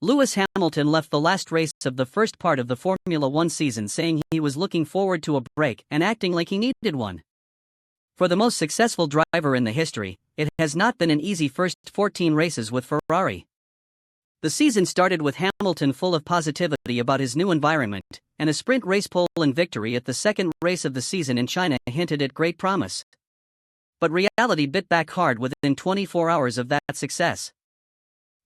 Lewis Hamilton left the last race of the first part of the Formula One season saying he was looking forward to a break and acting like he needed one. For the most successful driver in the history, it has not been an easy first 14 races with Ferrari. The season started with Hamilton full of positivity about his new environment, and a sprint race pole and victory at the second race of the season in China hinted at great promise. But reality bit back hard within 24 hours of that success.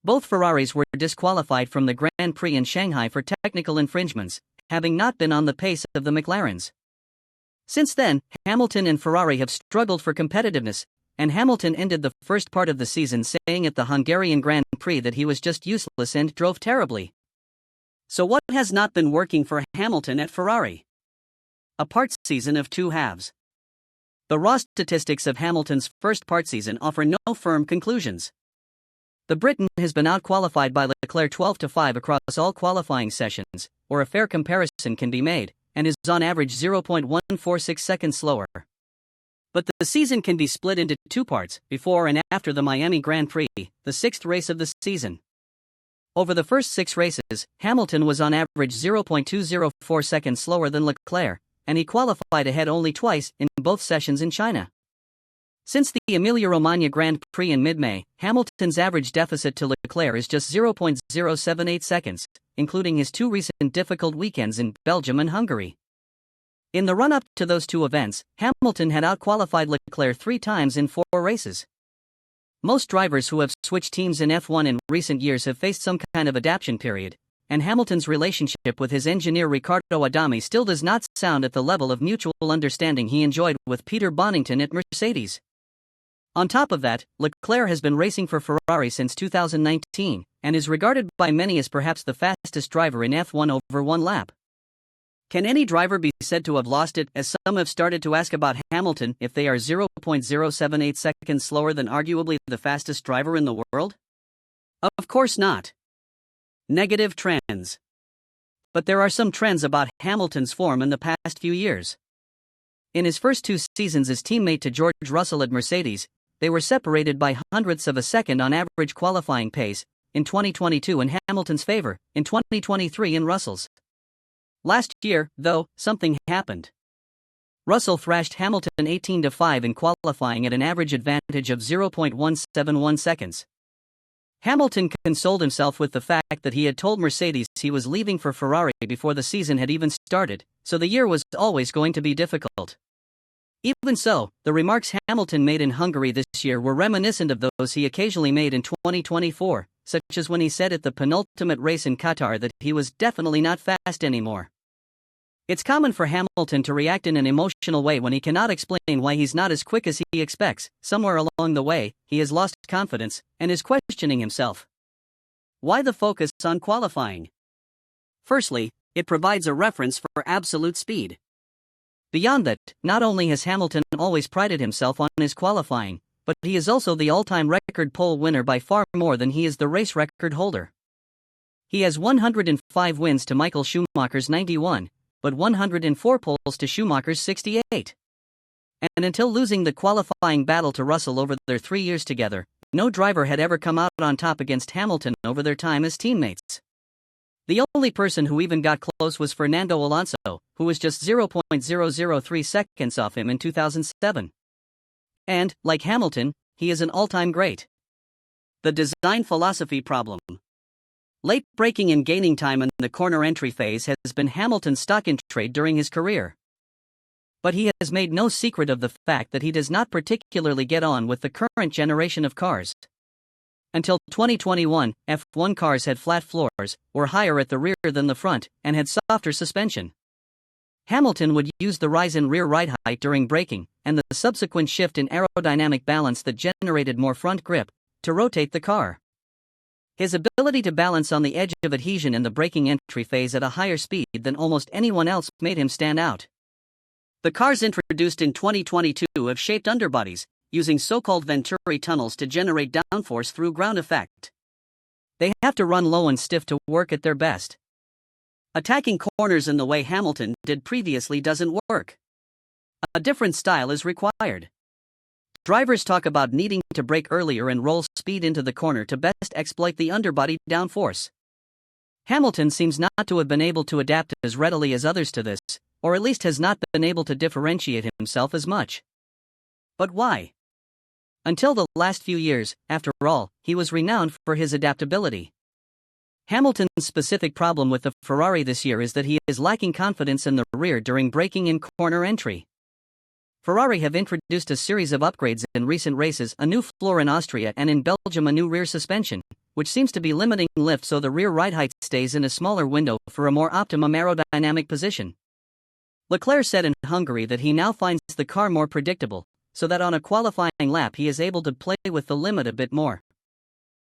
Both Ferraris were disqualified from the Grand Prix in Shanghai for technical infringements, having not been on the pace of the McLarens. Since then, Hamilton and Ferrari have struggled for competitiveness, and Hamilton ended the first part of the season saying at the Hungarian Grand Prix that he was just useless and drove terribly. So what has not been working for Hamilton at Ferrari? A part season of two halves. The raw statistics of Hamilton's first part season offer no firm conclusions. The Briton has been outqualified by Leclerc 12-5 across all qualifying sessions, or a fair comparison can be made, and is on average 0.146 seconds slower. But the season can be split into two parts, before and after the Miami Grand Prix, the sixth race of the season. Over the first 6 races, Hamilton was on average 0.204 seconds slower than Leclerc, and he qualified ahead only twice in both sessions in China. Since the Emilia-Romagna Grand Prix in mid-May, Hamilton's average deficit to Leclerc is just 0.078 seconds, including his 2 recent difficult weekends in Belgium and Hungary. In the run-up to those 2 events, Hamilton had outqualified Leclerc 3 times in 4 races. Most drivers who have switched teams in F1 in recent years have faced some kind of adaptation period, and Hamilton's relationship with his engineer Riccardo Adami still does not sound at the level of mutual understanding he enjoyed with Peter Bonington at Mercedes. On top of that, Leclerc has been racing for Ferrari since 2019, and is regarded by many as perhaps the fastest driver in F1 over 1 lap. Can any driver be said to have lost it, as some have started to ask about Hamilton if they are 0.078 seconds slower than arguably the fastest driver in the world? Of course not. Negative trends. But there are some trends about Hamilton's form in the past few years. In his first 2 seasons as teammate to George Russell at Mercedes, they were separated by hundredths of a second on average qualifying pace, in 2022 in Hamilton's favor, in 2023 in Russell's. Last year, though, something happened. Russell thrashed Hamilton 18-5 in qualifying at an average advantage of 0.171 seconds. Hamilton consoled himself with the fact that he had told Mercedes he was leaving for Ferrari before the season had even started, so the year was always going to be difficult. Even so, the remarks Hamilton made in Hungary this year were reminiscent of those he occasionally made in 2024, such as when he said at the penultimate race in Qatar that he was definitely not fast anymore. It's common for Hamilton to react in an emotional way when he cannot explain why he's not as quick as he expects. Somewhere along the way, he has lost confidence and is questioning himself. Why the focus on qualifying? Firstly, it provides a reference for absolute speed. Beyond that, not only has Hamilton always prided himself on his qualifying, but he is also the all-time record pole winner by far more than he is the race record holder. He has 105 wins to Michael Schumacher's 91, but 104 poles to Schumacher's 68. And until losing the qualifying battle to Russell over their 3 years together, no driver had ever come out on top against Hamilton over their time as teammates. The only person who even got close was Fernando Alonso, who was just 0.003 seconds off him in 2007. And, like Hamilton, he is an all-time great. The design philosophy problem. Late braking and gaining time in the corner entry phase has been Hamilton's stock in trade during his career. But he has made no secret of the fact that he does not particularly get on with the current generation of cars. Until 2021, F1 cars had flat floors, were higher at the rear than the front, and had softer suspension. Hamilton would use the rise in rear ride height during braking, and the subsequent shift in aerodynamic balance that generated more front grip, to rotate the car. His ability to balance on the edge of adhesion in the braking entry phase at a higher speed than almost anyone else made him stand out. The cars introduced in 2022 have shaped underbodies, using so-called Venturi tunnels to generate downforce through ground effect. They have to run low and stiff to work at their best. Attacking corners in the way Hamilton did previously doesn't work. A different style is required. Drivers talk about needing to brake earlier and roll speed into the corner to best exploit the underbody downforce. Hamilton seems not to have been able to adapt as readily as others to this, or at least has not been able to differentiate himself as much. But why? Until the last few years, after all, he was renowned for his adaptability. Hamilton's specific problem with the Ferrari this year is that he is lacking confidence in the rear during braking and corner entry. Ferrari have introduced a series of upgrades in recent races, a new floor in Austria and in Belgium a new rear suspension, which seems to be limiting lift so the rear ride height stays in a smaller window for a more optimum aerodynamic position. Leclerc said in Hungary that he now finds the car more predictable, so that on a qualifying lap he is able to play with the limit a bit more.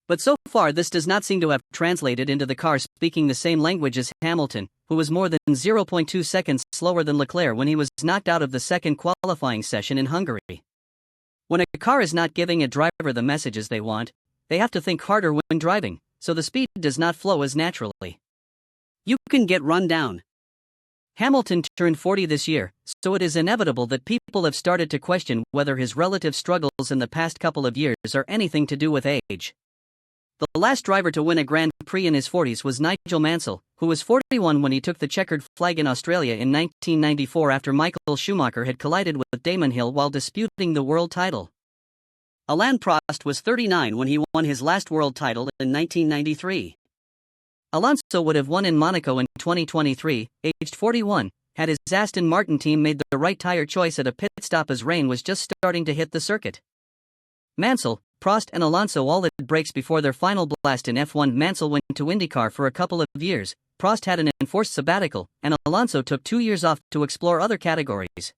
But so far this does not seem to have translated into the car speaking the same language as Hamilton, who was more than 0.2 seconds slower than Leclerc when he was knocked out of the second qualifying session in Hungary. When a car is not giving a driver the messages they want, they have to think harder when driving, so the speed does not flow as naturally. You can get run down. Hamilton turned 40 this year, so it is inevitable that people have started to question whether his relative struggles in the past couple of years are anything to do with age. The last driver to win a Grand Prix in his 40s was Nigel Mansell, who was 41 when he took the checkered flag in Australia in 1994 after Michael Schumacher had collided with Damon Hill while disputing the world title. Alain Prost was 39 when he won his last world title in 1993. Alonso would have won in Monaco in 2023, aged 41, had his Aston Martin team made the right tire choice at a pit stop as rain was just starting to hit the circuit. Mansell, Prost and Alonso all had brakes before their final blast in F1. Mansell went to IndyCar for a couple of years, Prost had an enforced sabbatical, and Alonso took 2 years off to explore other categories.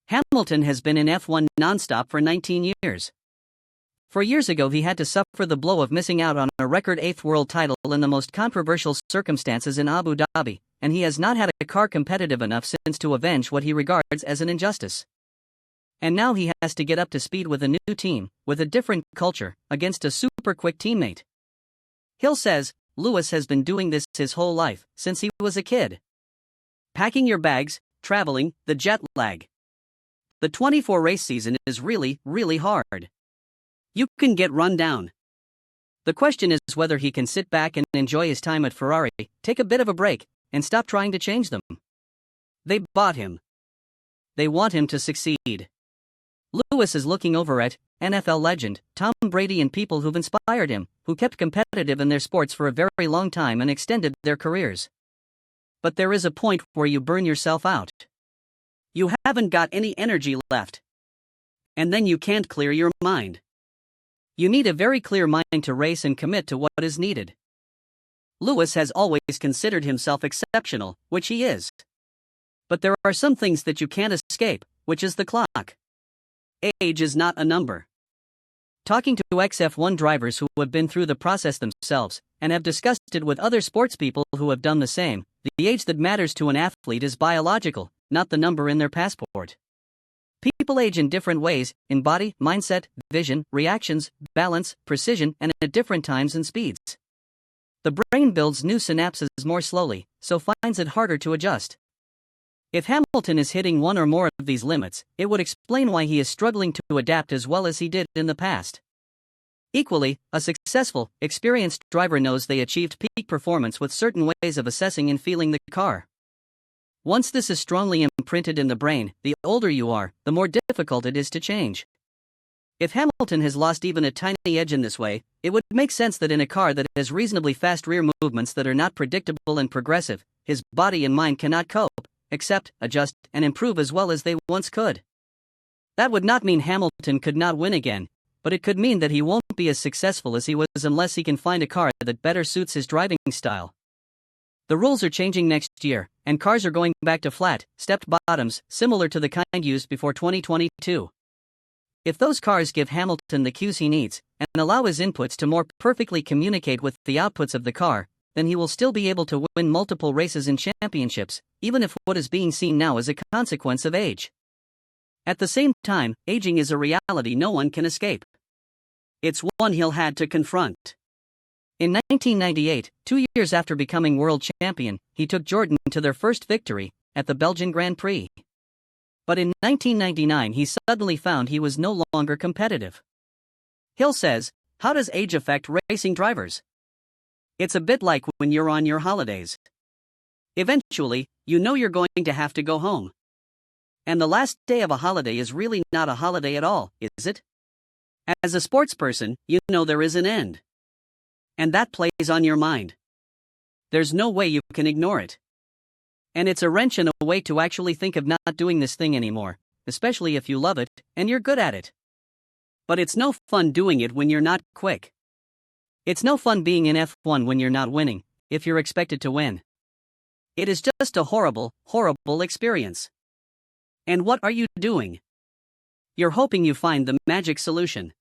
Hamilton has been in F1 non-stop for 19 years. 4 years ago he had to suffer the blow of missing out on a record 8th world title in the most controversial circumstances in Abu Dhabi, and he has not had a car competitive enough since to avenge what he regards as an injustice. And now he has to get up to speed with a new team, with a different culture, against a super-quick teammate. Hill says, Lewis has been doing this his whole life, since he was a kid. Packing your bags, traveling, the jet lag. The 24 race season is really, really hard. You can get run down. The question is whether he can sit back and enjoy his time at Ferrari, take a bit of a break, and stop trying to change them. They bought him. They want him to succeed. Lewis is looking over at NFL legend Tom Brady and people who've inspired him, who kept competitive in their sports for a very long time and extended their careers. But there is a point where you burn yourself out. You haven't got any energy left. And then you can't clear your mind. You need a very clear mind to race and commit to what is needed. Lewis has always considered himself exceptional, which he is. But there are some things that you can't escape, which is the clock. Age is not a number. Talking to ex-F1 drivers who have been through the process themselves, and have discussed it with other sportspeople who have done the same, the age that matters to an athlete is biological, not the number in their passport. People age in different ways, in body, mindset, vision, reactions, balance, precision, and at different times and speeds. The brain builds new synapses more slowly, so finds it harder to adjust. If Hamilton is hitting one or more of these limits, it would explain why he is struggling to adapt as well as he did in the past. Equally, a successful, experienced driver knows they achieved peak performance with certain ways of assessing and feeling the car. Once this is strongly imprinted in the brain, the older you are, the more difficult it is to change. If Hamilton has lost even a tiny edge in this way, it would make sense that in a car that has reasonably fast rear movements that are not predictable and progressive, his body and mind cannot cope, accept, adjust, and improve as well as they once could. That would not mean Hamilton could not win again, but it could mean that he won't be as successful as he was unless he can find a car that better suits his driving style. The rules are changing next year, and cars are going back to flat, stepped bottoms, similar to the kind used before 2022. If those cars give Hamilton the cues he needs, and allow his inputs to more perfectly communicate with the outputs of the car, then he will still be able to win multiple races and championships, even if what is being seen now is a consequence of age. At the same time, aging is a reality no one can escape. It's one he'll had to confront. In 1998, 2 years after becoming world champion, he took Jordan to their first victory, at the Belgian Grand Prix. But in 1999 he suddenly found he was no longer competitive. Hill says, how does age affect racing drivers? It's a bit like when you're on your holidays. Eventually, you know you're going to have to go home. And the last day of a holiday is really not a holiday at all, is it? As a sports person, you know there is an end. And that plays on your mind. There's no way you can ignore it. And it's a wrench in a way to actually think of not doing this thing anymore, especially if you love it and you're good at it. But it's no fun doing it when you're not quick. It's no fun being in F1 when you're not winning, if you're expected to win. It is just a horrible, horrible experience. And what are you doing? You're hoping you find the magic solution.